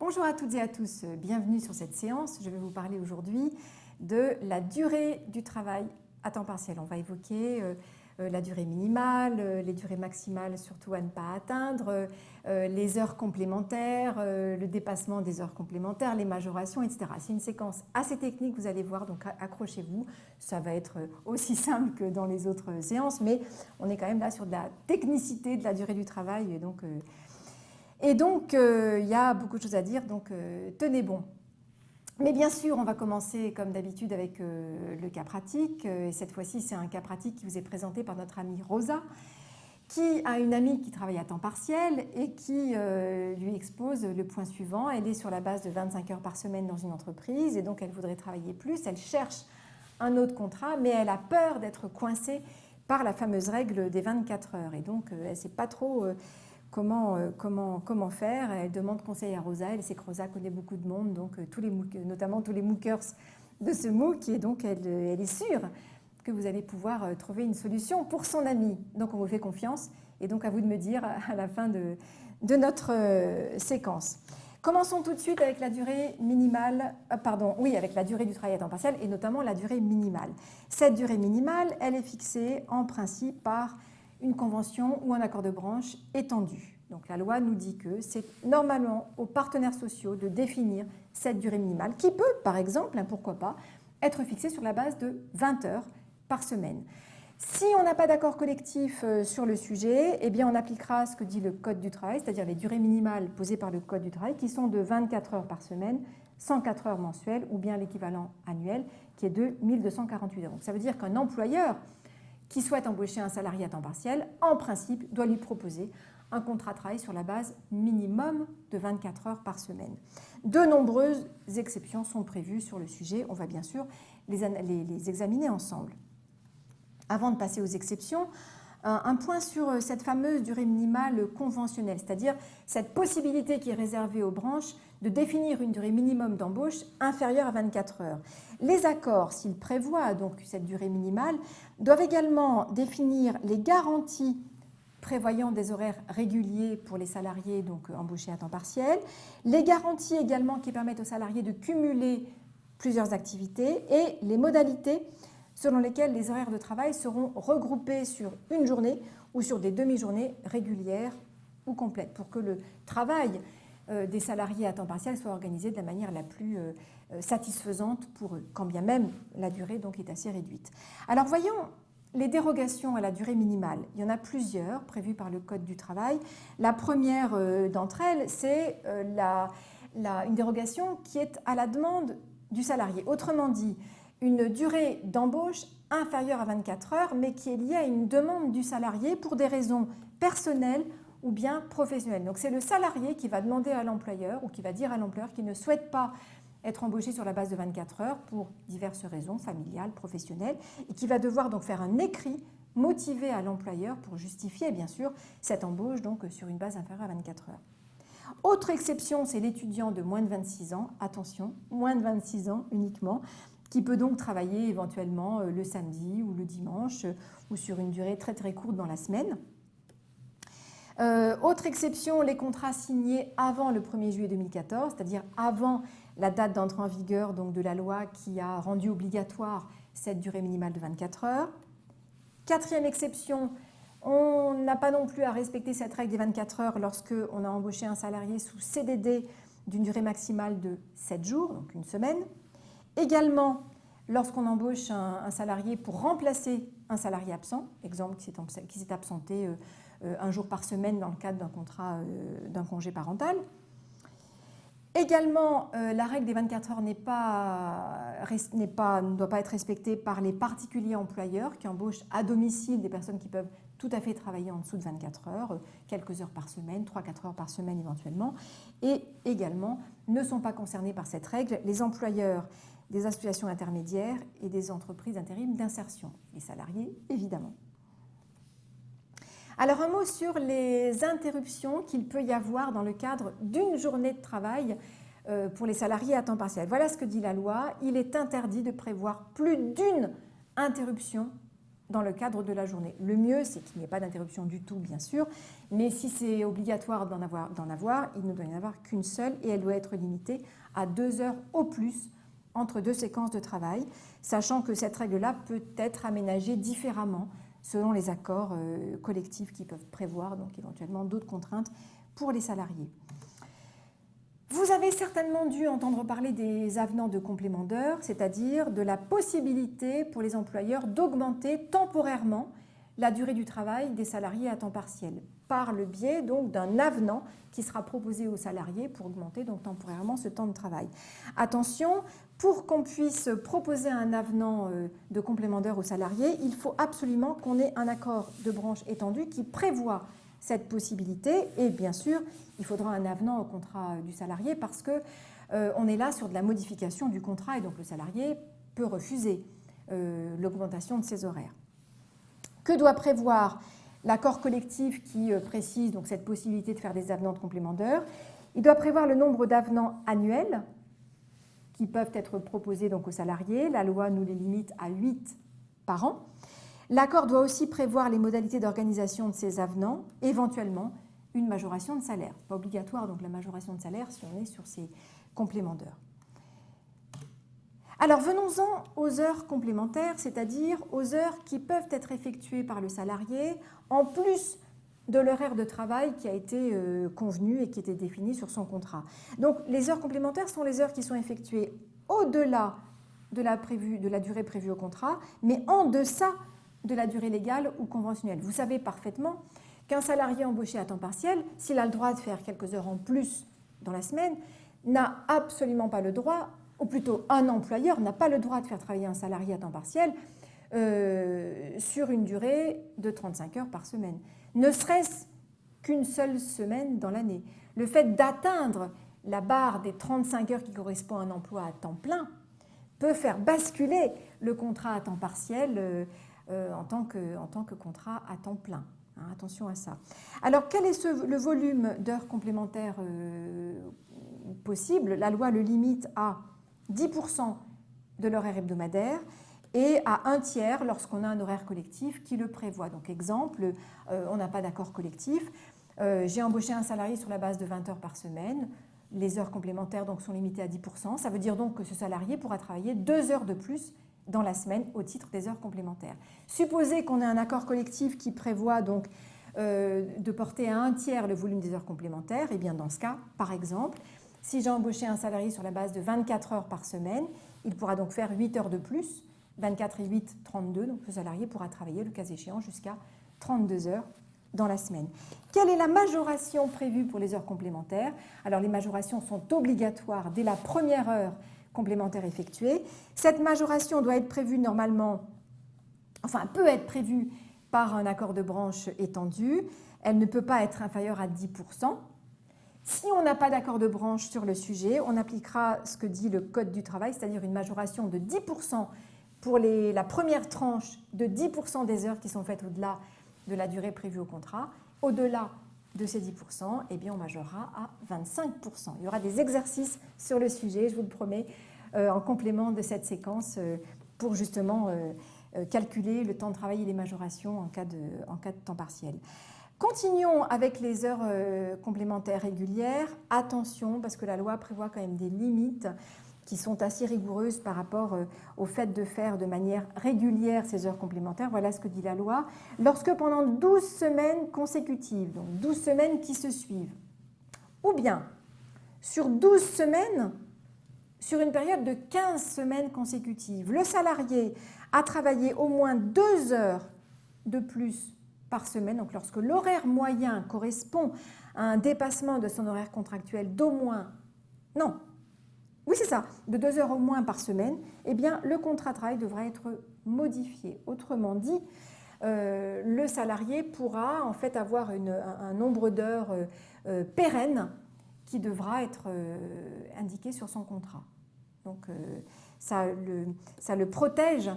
Bonjour à toutes et à tous, bienvenue sur cette séance. Je vais vous parler aujourd'hui de la durée du travail à temps partiel. On va évoquer la durée minimale, les durées maximales surtout à ne pas atteindre, les heures complémentaires, le dépassement des heures complémentaires, les majorations, etc. C'est une séquence assez technique, vous allez voir, donc accrochez-vous. Ça va être aussi simple que dans les autres séances, mais on est quand même là sur de la technicité de la durée du travail. Et donc, il y a beaucoup de choses à dire, donc tenez bon. Mais bien sûr, on va commencer comme d'habitude avec le cas pratique. Et cette fois-ci, c'est un cas pratique qui vous est présenté par notre amie Rosa, qui a une amie qui travaille à temps partiel et qui lui expose le point suivant. Elle est sur la base de 25 heures par semaine dans une entreprise et donc elle voudrait travailler plus. Elle cherche un autre contrat, mais elle a peur d'être coincée par la fameuse règle des 24 heures. Et donc, elle ne sait pas trop... Comment faire. Elle demande conseil à Rosa. Elle sait que Rosa connaît beaucoup de monde, donc notamment tous les MOOCers de ce MOOC, et donc elle est sûre que vous allez pouvoir trouver une solution pour son amie. Donc on vous fait confiance, et donc à vous de me dire à la fin de notre séquence. Commençons tout de suite avec la durée minimale, avec la durée du travail à temps partiel, et notamment la durée minimale. Cette durée minimale, elle est fixée en principe par une convention ou un accord de branche étendu. Donc la loi nous dit que c'est normalement aux partenaires sociaux de définir cette durée minimale qui peut, par exemple, pourquoi pas, être fixée sur la base de 20 heures par semaine. Si on n'a pas d'accord collectif sur le sujet, eh bien on appliquera ce que dit le Code du travail, c'est-à-dire les durées minimales posées par le Code du travail qui sont de 24 heures par semaine, 104 heures mensuelles ou bien l'équivalent annuel qui est de 1248 heures. Donc ça veut dire qu'un employeur qui souhaite embaucher un salarié à temps partiel, en principe, doit lui proposer un contrat de travail sur la base minimum de 24 heures par semaine. De nombreuses exceptions sont prévues sur le sujet. On va bien sûr les examiner ensemble. Avant de passer aux exceptions, un point sur cette fameuse durée minimale conventionnelle, c'est-à-dire cette possibilité qui est réservée aux branches de définir une durée minimum d'embauche inférieure à 24 heures. Les accords, s'ils prévoient donc cette durée minimale, doivent également définir les garanties prévoyant des horaires réguliers pour les salariés donc embauchés à temps partiel, les garanties également qui permettent aux salariés de cumuler plusieurs activités et les modalités selon lesquelles les horaires de travail seront regroupés sur une journée ou sur des demi-journées régulières ou complètes pour que le travail des salariés à temps partiel soit organisé de la manière la plus satisfaisante pour eux, quand bien même la durée donc est assez réduite. Alors voyons les dérogations à la durée minimale. Il y en a plusieurs prévues par le Code du travail. La première d'entre elles, c'est une dérogation qui est à la demande du salarié. Autrement dit, une durée d'embauche inférieure à 24 heures, mais qui est liée à une demande du salarié pour des raisons personnelles ou bien professionnelles. Donc c'est le salarié qui va demander à l'employeur ou qui va dire à l'employeur qu'il ne souhaite pas être embauché sur la base de 24 heures pour diverses raisons familiales, professionnelles, et qui va devoir donc faire un écrit motivé à l'employeur pour justifier bien sûr cette embauche donc sur une base inférieure à 24 heures. Autre exception, c'est l'étudiant de moins de 26 ans, attention, moins de 26 ans uniquement, qui peut donc travailler éventuellement le samedi ou le dimanche ou sur une durée très très courte dans la semaine. Autre exception, les contrats signés avant le 1er juillet 2014, c'est-à-dire avant la date d'entrée en vigueur donc, de la loi qui a rendu obligatoire cette durée minimale de 24 heures. Quatrième exception, on n'a pas non plus à respecter cette règle des 24 heures lorsqu'on a embauché un salarié sous CDD d'une durée maximale de 7 jours, donc une semaine. Également, lorsqu'on embauche un salarié pour remplacer un salarié absent, exemple qui s'est absenté un jour par semaine dans le cadre d'un contrat d'un congé parental. Également, la règle des 24 heures ne doit pas être respectée par les particuliers employeurs qui embauchent à domicile des personnes qui peuvent tout à fait travailler en dessous de 24 heures, quelques heures par semaine, 3-4 heures par semaine éventuellement. Et également, ne sont pas concernés par cette règle les employeurs des associations intermédiaires et des entreprises d'intérim d'insertion, les salariés évidemment. Alors un mot sur les interruptions qu'il peut y avoir dans le cadre d'une journée de travail pour les salariés à temps partiel. Voilà ce que dit la loi. Il est interdit de prévoir plus d'une interruption dans le cadre de la journée. Le mieux, c'est qu'il n'y ait pas d'interruption du tout, bien sûr, mais si c'est obligatoire d'en avoir, il ne doit y en avoir qu'une seule et elle doit être limitée à 2 heures au plus entre 2 séquences de travail, sachant que cette règle-là peut être aménagée différemment selon les accords collectifs qui peuvent prévoir donc éventuellement d'autres contraintes pour les salariés. Vous avez certainement dû entendre parler des avenants de complément d'heure, c'est-à-dire de la possibilité pour les employeurs d'augmenter temporairement la durée du travail des salariés à temps partiel, par le biais donc d'un avenant qui sera proposé aux salariés pour augmenter donc temporairement ce temps de travail. Attention, pour qu'on puisse proposer un avenant de complément d'heure aux salariés, il faut absolument qu'on ait un accord de branche étendu qui prévoit cette possibilité et bien sûr, il faudra un avenant au contrat du salarié parce qu'on est là sur de la modification du contrat et donc le salarié peut refuser l'augmentation de ses horaires. Que doit prévoir l'accord collectif qui précise donc cette possibilité de faire des avenants de complément d'heure? Il doit prévoir le nombre d'avenants annuels qui peuvent être proposés donc aux salariés. La loi nous les limite à 8 par an. L'accord doit aussi prévoir les modalités d'organisation de ces avenants, éventuellement une majoration de salaire. Pas obligatoire donc la majoration de salaire si on est sur ces compléments d'heure. Alors venons-en aux heures complémentaires, c'est-à-dire aux heures qui peuvent être effectuées par le salarié en plus de l'horaire de travail qui a été convenu et qui était défini sur son contrat. Donc les heures complémentaires sont les heures qui sont effectuées au-delà de la durée prévue au contrat, mais en deçà de la durée légale ou conventionnelle. Vous savez parfaitement qu'un salarié embauché à temps partiel, s'il a le droit de faire quelques heures en plus dans la semaine, n'a absolument pas le droit, ou plutôt un employeur n'a pas le droit de faire travailler un salarié à temps partiel sur une durée de 35 heures par semaine. Ne serait-ce qu'une seule semaine dans l'année. Le fait d'atteindre la barre des 35 heures qui correspond à un emploi à temps plein peut faire basculer le contrat à temps partiel en tant que contrat à temps plein. Hein, attention à ça. Alors, quel est le volume d'heures complémentaires possible? La loi le limite à 10% de l'horaire hebdomadaire et à 1/3 lorsqu'on a un horaire collectif qui le prévoit. Donc, exemple, on n'a pas d'accord collectif. J'ai embauché un salarié sur la base de 20 heures par semaine. Les heures complémentaires donc, sont limitées à 10%. Ça veut dire donc que ce salarié pourra travailler 2 heures de plus dans la semaine au titre des heures complémentaires. Supposez qu'on ait un accord collectif qui prévoit donc de porter à 1/3 le volume des heures complémentaires, et bien dans ce cas, par exemple, si j'ai embauché un salarié sur la base de 24 heures par semaine, il pourra donc faire 8 heures de plus, 24 et 8, 32, donc le salarié pourra travailler le cas échéant jusqu'à 32 heures dans la semaine. Quelle est la majoration prévue pour les heures complémentaires? Alors les majorations sont obligatoires dès la première heure complémentaire effectuée. Cette majoration doit être prévue normalement, enfin peut être prévue par un accord de branche étendu. Elle ne peut pas être inférieure à 10%. Si on n'a pas d'accord de branche sur le sujet, on appliquera ce que dit le Code du travail, c'est-à-dire une majoration de 10% pour la première tranche de 10% des heures qui sont faites au-delà de la durée prévue au contrat. Au-delà de ces 10%, eh bien on majorera à 25%. Il y aura des exercices sur le sujet, je vous le promets, en complément de cette séquence pour justement calculer le temps de travail et les majorations en cas de temps partiel. Continuons avec les heures complémentaires régulières. Attention, parce que la loi prévoit quand même des limites qui sont assez rigoureuses par rapport au fait de faire de manière régulière ces heures complémentaires. Voilà ce que dit la loi. Lorsque pendant 12 semaines consécutives, donc 12 semaines qui se suivent, ou bien sur 12 semaines, sur une période de 15 semaines consécutives, le salarié a travaillé au moins 2 heures de plus par semaine, donc lorsque l'horaire moyen correspond à un dépassement de son horaire contractuel d'au moins, non, oui c'est ça, de 2 heures au moins par semaine, eh bien le contrat de travail devra être modifié. Autrement dit, le salarié pourra en fait avoir un nombre d'heures pérenne qui devra être indiqué sur son contrat. Donc ça le protège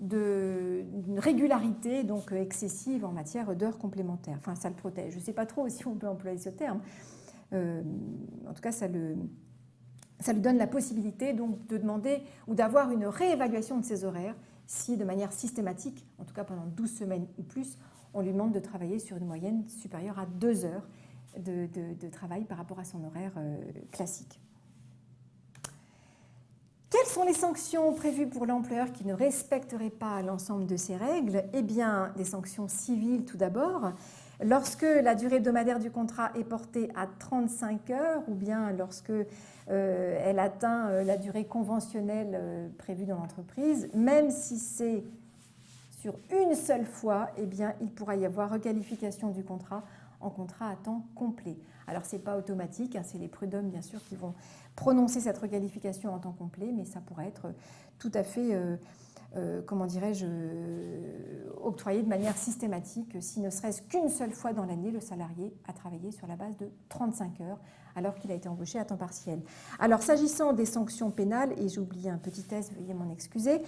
d'une régularité donc excessive en matière d'heures complémentaires. Enfin, ça le protège. Je ne sais pas trop si on peut employer ce terme. En tout cas, ça lui donne la possibilité donc, de demander ou d'avoir une réévaluation de ses horaires si de manière systématique, en tout cas pendant 12 semaines ou plus, on lui demande de travailler sur une moyenne supérieure à 2 heures de travail par rapport à son horaire classique. Quelles sont les sanctions prévues pour l'employeur qui ne respecterait pas l'ensemble de ces règles? Eh bien, des sanctions civiles tout d'abord. Lorsque la durée hebdomadaire du contrat est portée à 35 heures ou bien lorsque elle atteint la durée conventionnelle prévue dans l'entreprise, même si c'est sur une seule fois, eh bien, il pourra y avoir requalification du contrat en contrat à temps complet. Alors, ce n'est pas automatique, hein, c'est les prud'hommes, bien sûr, qui vont prononcer cette requalification en temps complet, mais ça pourrait être tout à fait, comment dirais-je, octroyé de manière systématique si ne serait-ce qu'une seule fois dans l'année, le salarié a travaillé sur la base de 35 heures alors qu'il a été embauché à temps partiel. Alors, s'agissant des sanctions pénales, et j'ai oublié un petit test, veuillez m'en excuser,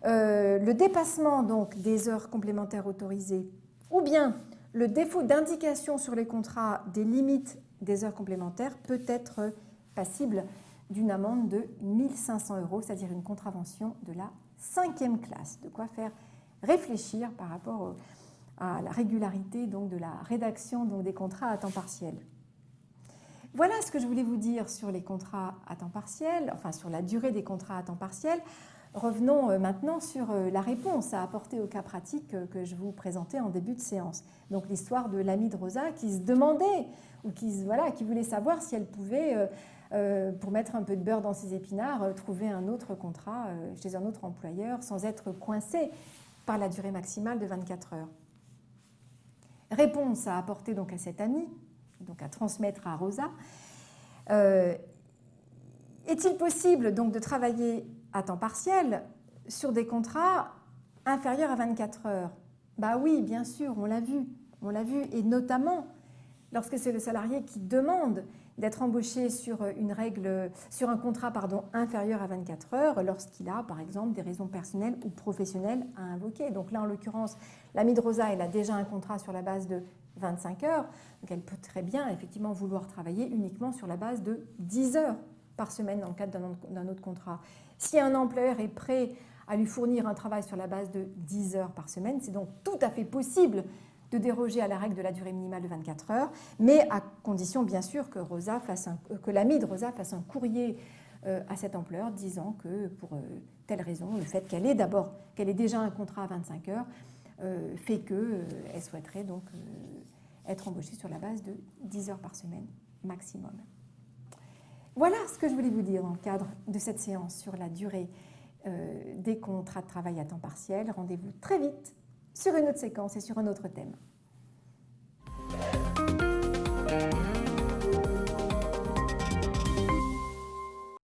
le dépassement donc, des heures complémentaires autorisées ou bien le défaut d'indication sur les contrats des limites des heures complémentaires peut être passible d'une amende de 1 500 €, c'est-à-dire une contravention de la 5e classe. De quoi faire réfléchir par rapport à la régularité donc, de la rédaction donc, des contrats à temps partiel. Voilà ce que je voulais vous dire sur les contrats à temps partiel, enfin sur la durée des contrats à temps partiel. Revenons maintenant sur la réponse à apporter au cas pratique que je vous présentais en début de séance. Donc l'histoire de l'amie de Rosa qui se demandait ou qui voulait savoir si elle pouvait, pour mettre un peu de beurre dans ses épinards, trouver un autre contrat chez un autre employeur sans être coincée par la durée maximale de 24 heures. Réponse à apporter donc à cette amie, donc à transmettre à Rosa. Est-il possible donc de travailler à temps partiel sur des contrats inférieurs à 24 heures? Bah oui, bien sûr, on l'a vu, et notamment lorsque c'est le salarié qui demande d'être embauché sur un contrat inférieur à 24 heures, lorsqu'il a par exemple des raisons personnelles ou professionnelles à invoquer. Donc là, en l'occurrence, l'amie de Rosa, elle a déjà un contrat sur la base de 25 heures, donc elle peut très bien effectivement vouloir travailler uniquement sur la base de 10 heures par semaine dans le cadre d'un autre contrat. Si un employeur est prêt à lui fournir un travail sur la base de 10 heures par semaine, c'est donc tout à fait possible de déroger à la règle de la durée minimale de 24 heures, mais à condition bien sûr que l'amie de Rosa fasse un courrier à cet employeur disant que pour telle raison, le fait qu'elle ait déjà un contrat à 25 heures fait qu'elle souhaiterait donc être embauchée sur la base de 10 heures par semaine maximum. Voilà ce que je voulais vous dire dans le cadre de cette séance sur la durée des contrats de travail à temps partiel. Rendez-vous très vite sur une autre séquence et sur un autre thème.